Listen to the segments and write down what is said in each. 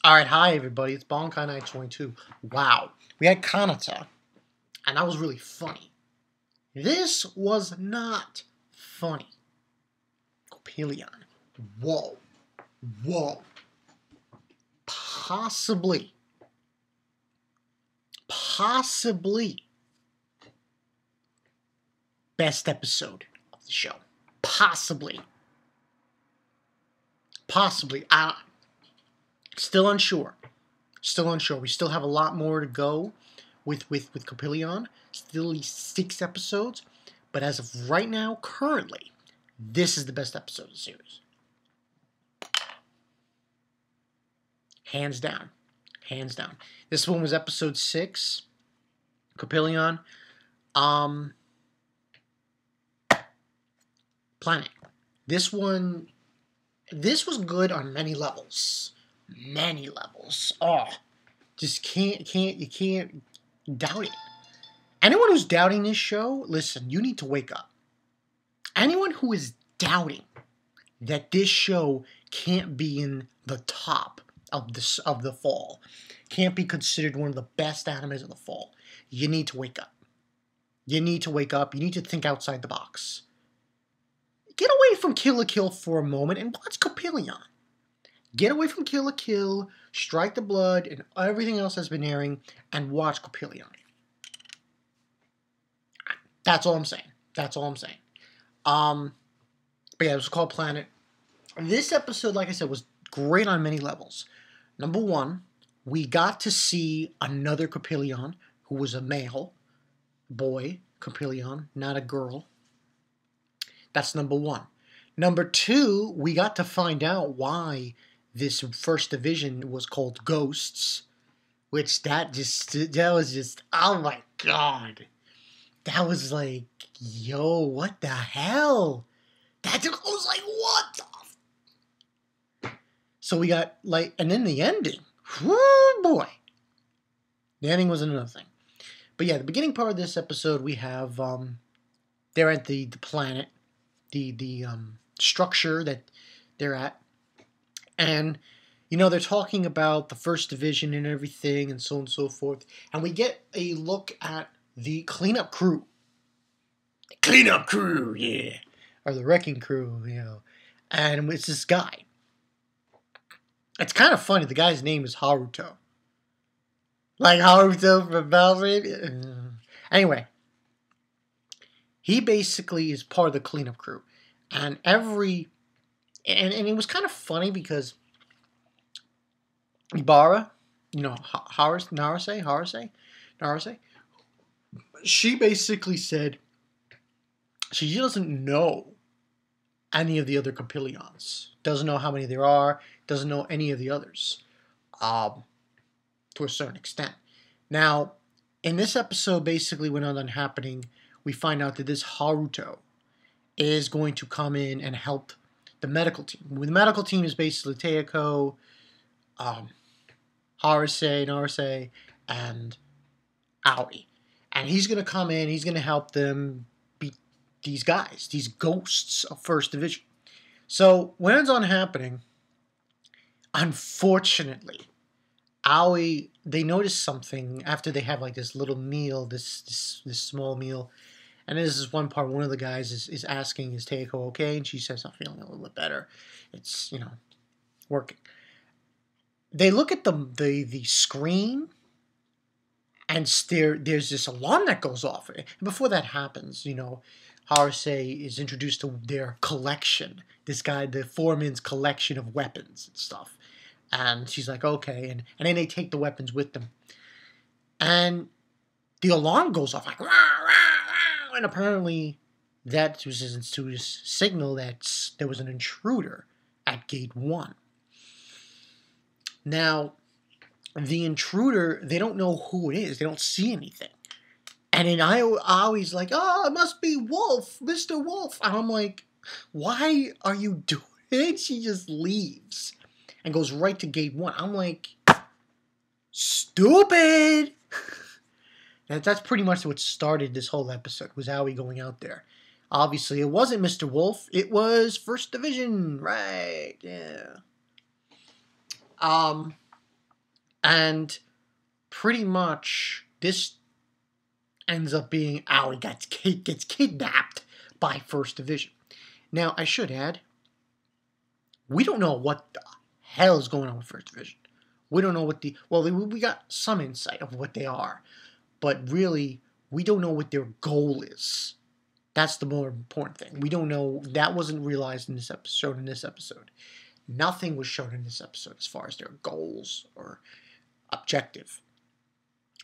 Alright, hi everybody, it's Bonkai Night 22. Wow, we had Kanata, and that was really funny. This was not funny. Coppelion. Whoa. Whoa. Possibly best episode of the show. Possibly. Still unsure. We still have a lot more to go with Coppelion. Still 6 episodes. But as of right now, currently, this is the best episode of the series. Hands down. This one was episode 6. Coppelion. Planet. This was good on many levels. Oh, just you can't doubt it. Anyone who's doubting this show, listen, you need to wake up. Anyone who is doubting that this show can't be in the top of the fall, can't be considered one of the best animes of the fall, you need to wake up. You need to think outside the box. Get away from Kill la Kill for a moment and watch Coppelion. Get away from Kill la Kill, Strike the Blood, and everything else that's been airing, and watch Coppelion. That's all I'm saying. But yeah, it was called Planet. This episode, like I said, was great on many levels. Number one, we got to see another Coppelion, who was a male boy Coppelion, not a girl. That's number one. Number two, we got to find out why this first division was called Ghosts, which that was just, oh my god. That was like, yo, what the hell? I was like, what the So we got, like, and then the ending. Whoo, boy. The ending was another thing. But yeah, the beginning part of this episode, we have, they're at the planet, the structure that they're at. And, you know, they're talking about the first division and everything and so on and so forth. And we get a look at the cleanup crew. The cleanup crew, yeah. Or the wrecking crew, you know. And it's this guy. It's kind of funny. The guy's name is Haruto. Like Haruto from Bell's Anyway. He basically is part of the cleanup crew. And and it was kind of funny because Ibarra, you know, Narase, she basically said she doesn't know any of the other Coppelions. Doesn't know how many there are. Doesn't know any of the others. To a certain extent. Now, in this episode, basically when all that happening, we find out that this Haruto is going to come in and help the medical team. The medical team is basically Teiko, Narase, and Aoi. And he's going to come in, he's going to help them beat these guys, these ghosts of First Division. So, when it's on happening, unfortunately, Aoi, they notice something after they have like this little meal, this small meal. And this is one part, one of the guys is asking, is Teiko okay? And she says, I'm feeling a little bit better. It's, you know, working. They look at the screen, and there's this alarm that goes off. And before that happens, you know, Harase is introduced to their collection. This guy, the foreman's collection of weapons and stuff. And she's like, okay. And then they take the weapons with them. And the alarm goes off like, rah, rah, rah, and apparently that was to signal that there was an intruder at gate 1. Now, the intruder, they don't know who it is. They don't see anything. And then I always like, oh, it must be Wolf, Mr. Wolf. And I'm like, why are you doing it? She just leaves and goes right to gate 1. I'm like, stupid. That's pretty much what started this whole episode, was Aoi going out there. Obviously, it wasn't Mr. Wolf. It was First Division, right? Yeah. And pretty much this ends up being Aoi gets kidnapped by First Division. Now, I should add, we don't know what the hell is going on with First Division. We don't know what we got some insight of what they are, but really, we don't know what their goal is. That's the more important thing. We don't know. That wasn't realized in this episode. Nothing was shown in this episode as far as their goals or objective.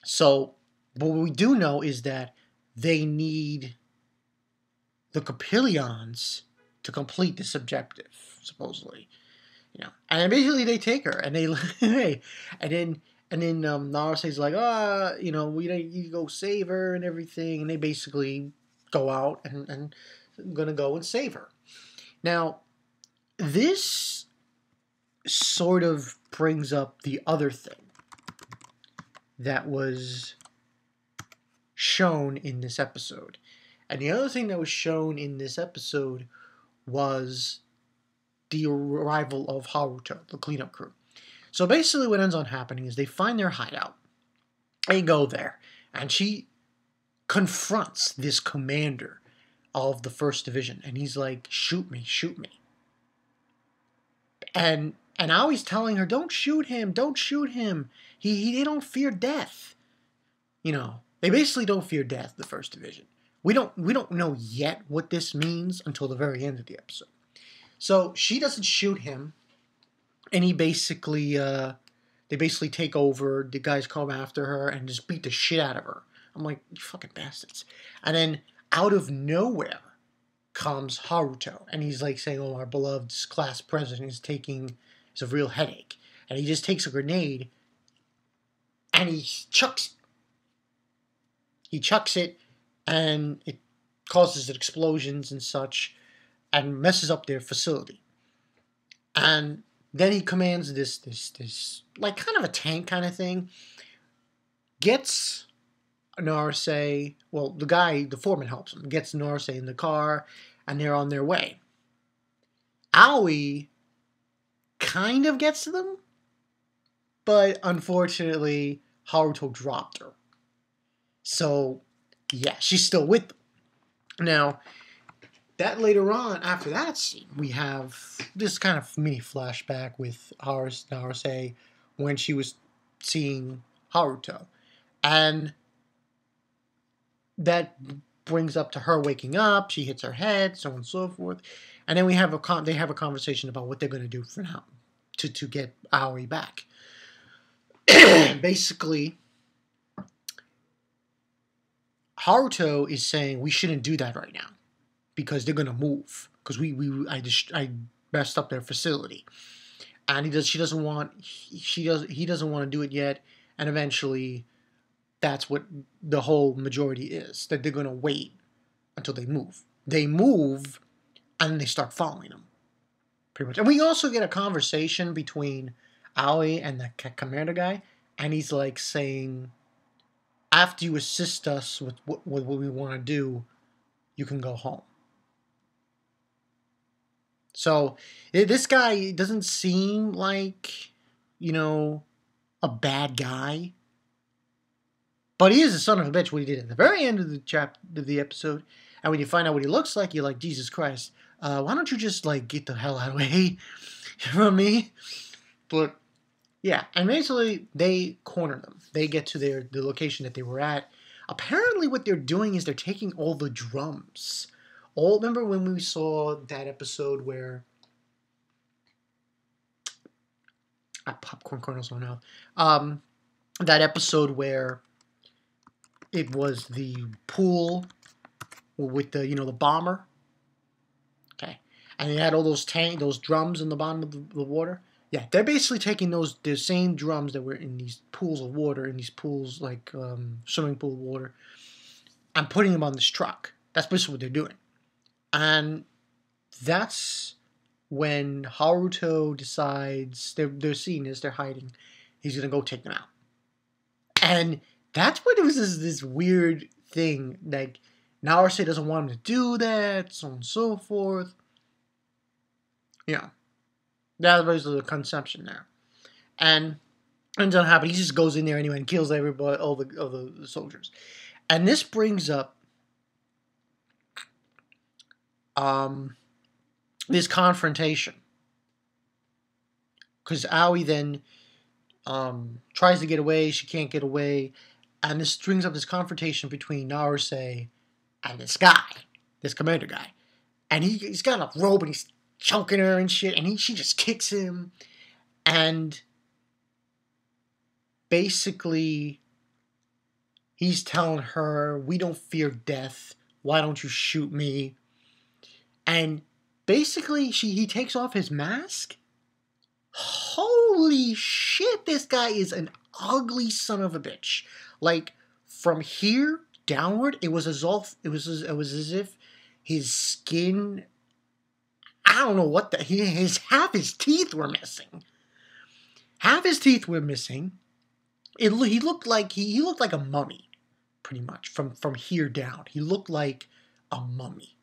So, but what we do know is that they need the Coppelions to complete this objective, supposedly. And basically they take her and they and then Narase's like, we need to go save her and everything, and they basically go out and gonna go and save her. Now, this sort of brings up the other thing that was shown in this episode. And the other thing that was shown in this episode was the arrival of Haruto, the cleanup crew. So basically what ends on happening is they find their hideout. They go there, and she confronts this commander of the First Division, and he's like, shoot me. And Aoi's telling her, don't shoot him. They don't fear death. They basically don't fear death, the First Division. We don't know yet what this means until the very end of the episode. So she doesn't shoot him, and they basically take over. The guys come after her and just beat the shit out of her. I'm like, you fucking bastards. And then out of nowhere comes Haruto, and he's like saying, oh, our beloved class president is a real headache. And he just takes a grenade and he chucks it, and it causes explosions and such, and messes up their facility. And then he commands this like kind of a tank kind of thing, gets Narase, well, the foreman helps him, gets Narase in the car, and they're on their way. Aoi kind of gets to them, but unfortunately, Haruto dropped her. So, yeah, she's still with them. Now, that later on, after that scene, we have this kind of mini flashback with Narase when she was seeing Haruto. And that brings up to her waking up, she hits her head, so on and so forth. And then they have a conversation about what they're going to do for now to get Aoi back. Basically, Haruto is saying we shouldn't do that right now because they're gonna move, because I messed up their facility, and he doesn't want to do it yet, and eventually that's what the whole majority is, that they're gonna wait until they move. They move, and then they start following them, pretty much. And we also get a conversation between Aoi and the commander guy, and he's like saying, after you assist us with what we want to do, you can go home. So this guy doesn't seem like, a bad guy, but he is a son of a bitch. What he did at the very end of the episode, and when you find out what he looks like, you're like, Jesus Christ, why don't you just get the hell out of the way from me? But yeah, and basically they corner them. They get to the location that they were at. Apparently what they're doing is they're taking all the drums. Remember when we saw that episode where I popcorn kernels on now. That episode where it was the pool with the the bomber. Okay. And they had all those drums in the bottom of the water. Yeah, they're basically taking the same drums that were in these pools of water, in these pools like swimming pool water, and putting them on this truck. That's basically what they're doing. And that's when Haruto decides they're seeing this, they're hiding. He's gonna go take them out. And that's when there was this weird thing, like Narase doesn't want him to do that, so on and so forth. Yeah. That was the conception there. And ends up happening. He just goes in there anyway and kills everybody, all the soldiers. And this brings up this confrontation, because Aoi then tries to get away. She can't get away, and this brings up this confrontation between Naruse and this guy, this commander guy. And he's got a rope and he's choking her and shit, and she just kicks him, and basically he's telling her, "We don't fear death. Why don't you shoot me?" And basically he takes off his mask. Holy shit, this guy is an ugly son of a bitch. Like, from here downward, it was as if his skin, I don't know what half his teeth were missing. Half his teeth were missing. He looked like a mummy, pretty much. From here down, he looked like a mummy.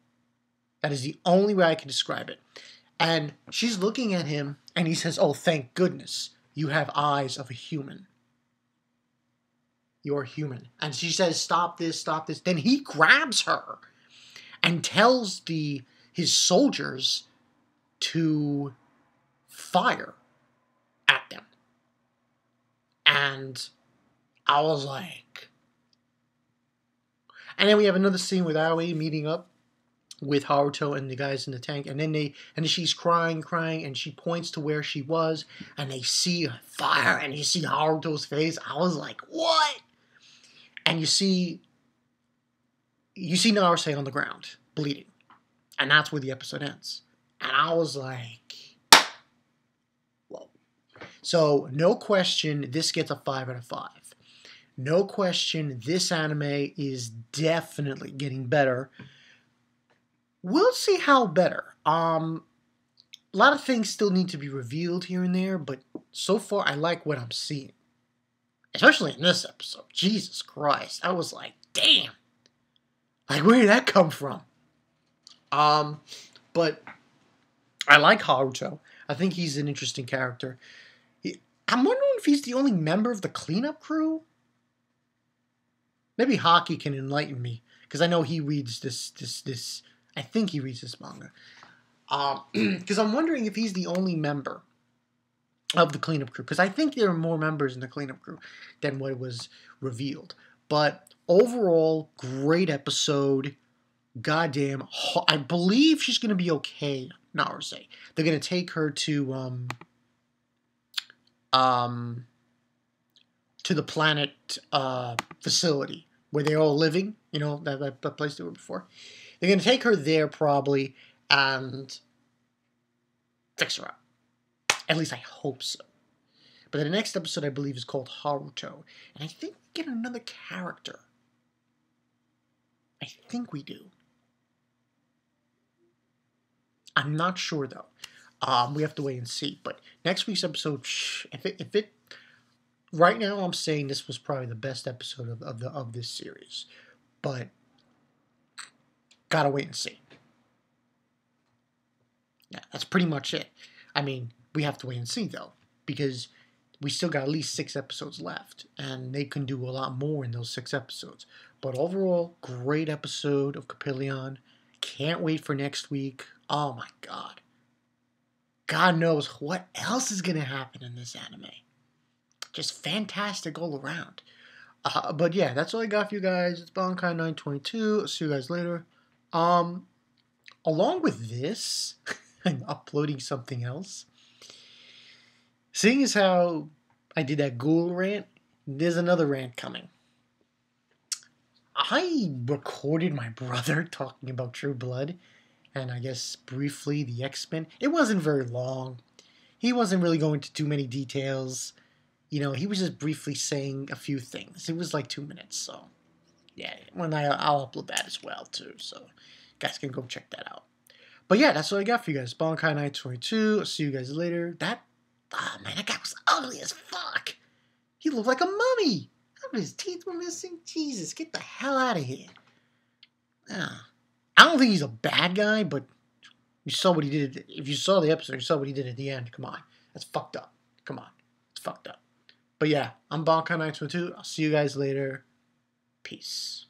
That is the only way I can describe it. And she's looking at him, and he says, "Oh, thank goodness, you have eyes of a human. You're human." And she says, "Stop this, stop this." Then he grabs her and tells his soldiers to fire at them. And I was like... And then we have another scene with Aoi meeting up with Haruto and the guys in the tank, and then she's crying, and she points to where she was, and they see fire, and you see Haruto's face. I was like, what? And you see Naruse on the ground, bleeding. And that's where the episode ends. And I was like, whoa. So, no question, this gets a 5 out of 5. No question, this anime is definitely getting better. We'll see how better. A lot of things still need to be revealed here and there, but so far I like what I'm seeing. Especially in this episode. Jesus Christ. I was like, damn. Like, where did that come from? But I like Haruto. I think he's an interesting character. I'm wondering if he's the only member of the cleanup crew. Maybe Haki can enlighten me, because I know he reads this. I think he reads this manga. Because I'm wondering if he's the only member of the cleanup crew. Because I think there are more members in the cleanup crew than what was revealed. But overall, great episode. Goddamn. I believe she's going to be okay, Naruse. They're going to take her to the planet facility where they're all living. You know, that place they were before. They're going to take her there, probably, and fix her up. At least I hope so. But the next episode, I believe, is called Haruto. And I think we get another character. I think we do. I'm not sure, though. We have to wait and see. But next week's episode, if it right now, I'm saying this was probably the best episode of this series. But gotta wait and see. Yeah, that's pretty much it. I mean, we have to wait and see, though, because we still got at least 6 episodes left, and they can do a lot more in those 6 episodes. But overall, great episode of Coppelion. Can't wait for next week. Oh my god. God knows what else is going to happen in this anime. Just fantastic all around. But yeah, that's all I got for you guys. It's Bankai922. I'll see you guys later. Along with this, I'm uploading something else. Seeing as how I did that ghoul rant, there's another rant coming. I recorded my brother talking about True Blood, and I guess briefly the X-Men. It wasn't very long. He wasn't really going into too many details. You know, he was just briefly saying a few things. It was like 2 minutes, so yeah. I'll upload that as well too, so you guys can go check that out. But yeah, that's all I got for you guys. Bankai922. I'll see you guys later. Oh man, that guy was ugly as fuck. He looked like a mummy. His teeth were missing. Jesus, get the hell out of here. I don't think he's a bad guy, but you saw what he did. If you saw the episode, you saw what he did at the end. Come on. That's fucked up. Come on. It's fucked up. But yeah, I'm Bonkai922. I'll see you guys later. Peace.